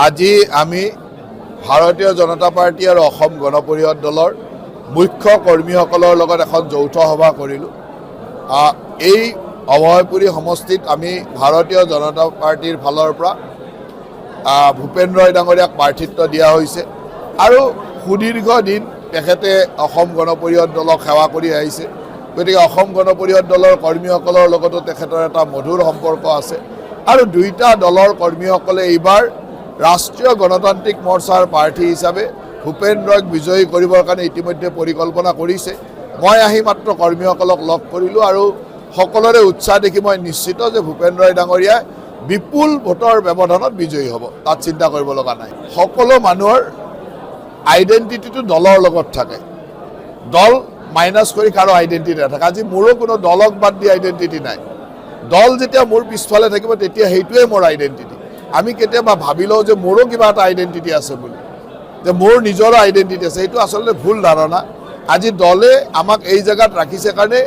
আজি আমি ভাৰতীয় জনতা পাৰ্টি আৰু অসম গণ পৰিষদ দলৰ মুখ্য কৰ্মীসকলৰ লগত এখন যৌথ সভা কৰিলোঁ। এই অভয়পুৰী সমষ্টিত আমি ভাৰতীয় জনতা পাৰ্টিৰ ফালৰ পৰা ভূপেন ৰয় ডাঙৰীয়াক প্ৰাৰ্থিত্ব দিয়া হৈছে আৰু সুদীৰ্ঘ দিন তেখেতে অসম গণ পৰিষদ দলক সেৱা কৰি আহিছে। গতিকে অসম গণ পৰিষদ দলৰ কৰ্মীসকলৰ লগতো তেখেতৰ এটা মধুৰ সম্পৰ্ক আছে আৰু দুইটা দলৰ কৰ্মীসকলে এইবাৰ ৰাষ্ট্ৰীয় গণতান্ত্ৰিক মৰ্চাৰ প্ৰাৰ্থী হিচাপে ভূপেন ৰয়ক বিজয়ী কৰিবৰ কাৰণে ইতিমধ্যে পৰিকল্পনা কৰিছে। মই আহি মাত্ৰ কৰ্মীসকলক লগ কৰিলোঁ আৰু সকলোৰে উৎসাহ দেখি মই নিশ্চিত যে ভূপেন ৰয় ডাঙৰীয়াই বিপুল ভোটৰ ব্যৱধানত বিজয়ী হ'ব, তাত চিন্তা কৰিব লগা নাই। সকলো মানুহৰ আইডেণ্টিটিটো দলৰ লগত থাকে, দল মাইনাছ কৰি কাৰো আইডেণ্টিটি নাথাকে। আজি মোৰো কোনো দলক বাদ দি আইডেণ্টিটি নাই। দল যেতিয়া মোৰ পিছফালে থাকিব তেতিয়া সেইটোৱে মোৰ আইডেণ্টিটি। আমি কেতিয়াবা ভাবি লওঁ যে মোৰো কিবা এটা আইডেণ্টিটি আছে বুলি, যে মোৰ নিজৰো আইডেণ্টিটি আছে, সেইটো আচলতে ভুল ধাৰণা। আজি দলে আমাক এই জেগাত ৰাখিছে কাৰণে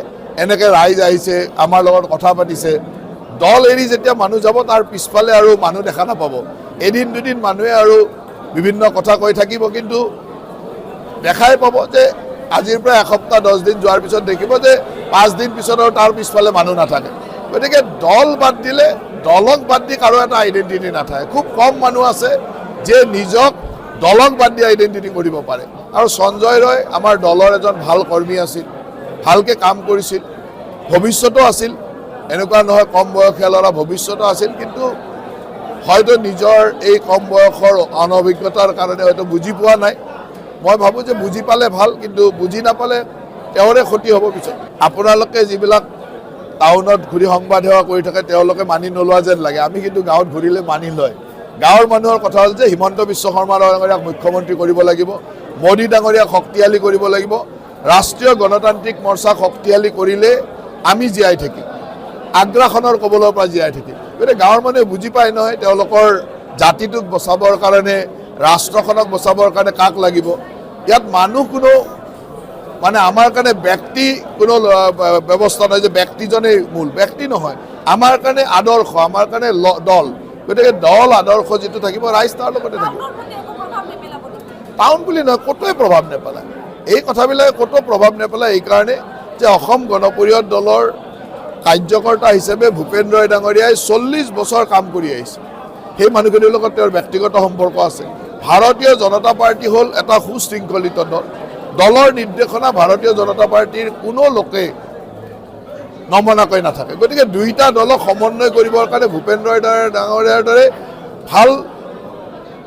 এনেকৈ ৰাইজ আহিছে, আমাৰ লগত কথা পাতিছে। দল এৰি যেতিয়া মানুহ যাব তাৰ পিছফালে আৰু মানুহ দেখা নাপাব। এদিন দুদিন মানুহে আৰু বিভিন্ন কথা কৈ থাকিব, কিন্তু দেখাই পাব যে আজিৰ পৰা এসপ্তাহ 10 দিন যোৱাৰ পিছত দেখিব যে 5 দিন পিছত আৰু তাৰ পিছফালে মানুহ নাথাকে। গতিকে দল বাদ দিলে, দলক বাদ দি কাৰো এটা আইডেণ্টিটি নাথাকে। খুব কম মানুহ আছে যে নিজক দলক বাদ দি আইডেণ্টিটি কৰিব পাৰে। আৰু সঞ্জয় ৰয় আমাৰ দলৰ এজন ভাল কৰ্মী আছিল, ভালকৈ কাম কৰিছিল, ভৱিষ্যতো আছিল। এনেকুৱা নহয় কম বয়সীয়া ল'ৰা, ভৱিষ্যতো আছিল, কিন্তু হয়তো নিজৰ এই কম বয়সৰ অনভিজ্ঞতাৰ কাৰণে হয়তো বুজি পোৱা নাই। মই ভাবোঁ যে বুজি পালে ভাল, কিন্তু বুজি নাপালে তেওঁৰে ক্ষতি হ'ব পিছত। আপোনালোকে যিবিলাক টাউনত ঘূৰি সংবাদ সেৱা কৰি থাকে তেওঁলোকে মানি নোলোৱা যেন লাগে। আমি কিন্তু গাঁৱত ঘূৰিলে মানি লয়। গাঁৱৰ মানুহৰ কথা হ'ল যে হিমন্ত বিশ্ব শৰ্মা ডাঙৰীয়াক মুখ্যমন্ত্ৰী কৰিব লাগিব, মোদী ডাঙৰীয়াক শক্তিশালী কৰিব লাগিব, ৰাষ্ট্ৰীয় গণতান্ত্ৰিক মৰ্চাক শক্তিশালী কৰিলে আমি জীয়াই থাকিম, আগ্ৰাসনৰ কবলৰ পৰা জীয়াই থাকিম। গতিকে গাঁৱৰ মানুহে বুজি পায় নহয় তেওঁলোকৰ জাতিটোক বচাবৰ কাৰণে, ৰাষ্ট্ৰখনক বচাবৰ কাৰণে কাক লাগিব। ইয়াত মানুহ কোনো মানে আমাৰ কাৰণে ব্যক্তি কোনো ব্যৱস্থা নহয় যে ব্যক্তিজনেই মূল, ব্যক্তি নহয়। আমাৰ কাৰণে আদৰ্শ, আমাৰ কাৰণে দল। গতিকে দল আদৰ্শ যিটো থাকিব ৰাইজ তাৰ লগতে থাকিব। টাউন বুলি নহয়, ক'তোৱে প্ৰভাৱ নেপেলায়। এই কথাবিলাকে ক'তো প্ৰভাৱ নেপেলায় এইকাৰণে যে অসম গণ পৰিষদ দলৰ কাৰ্যকৰ্তা হিচাপে ভূপেন ৰয় ডাঙৰীয়াই 40 বছৰ কাম কৰি আহিছে। সেই মানুহখিনিৰ লগত তেওঁৰ ব্যক্তিগত সম্পৰ্ক আছে। ভাৰতীয় জনতা পাৰ্টি হ'ল এটা সুশৃংখলিত দল। দলৰ নিৰ্দেশনা ভাৰতীয় জনতা পাৰ্টিৰ কোনো লোকে নমনাকৈ নাথাকে। গতিকে দুইটা দলক সমন্বয় কৰিবৰ কাৰণে ভূপেন ৰয় ডাঙৰীয়াৰ দৰে ভাল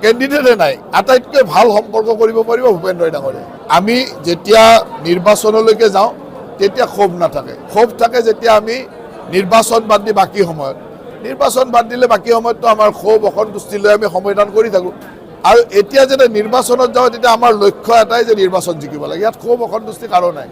কেণ্ডিডেটে নাই। আটাইতকৈ ভাল সম্পৰ্ক কৰিব পাৰিব ভূপেন ৰয় ডাঙৰীয়াই। আমি যেতিয়া নিৰ্বাচনলৈকে যাওঁ তেতিয়া ক্ষোভ নাথাকে। ক্ষোভ থাকে যেতিয়া আমি নিৰ্বাচন বাদ দি বাকী সময়ত। নিৰ্বাচন বাদ দিলে বাকী সময়ততো আমাৰ ক্ষোভ অসন্তুষ্টি লৈ আমি সমাধান কৰি থাকোঁ। আৰু এতিয়া যেতিয়া নিৰ্বাচনত যাওঁ তেতিয়া আমাৰ লক্ষ্য এটাই যে নিৰ্বাচন জিকিব লাগে। ইয়াত ক্ষোভ অসন্তুষ্টি কাৰো নাই।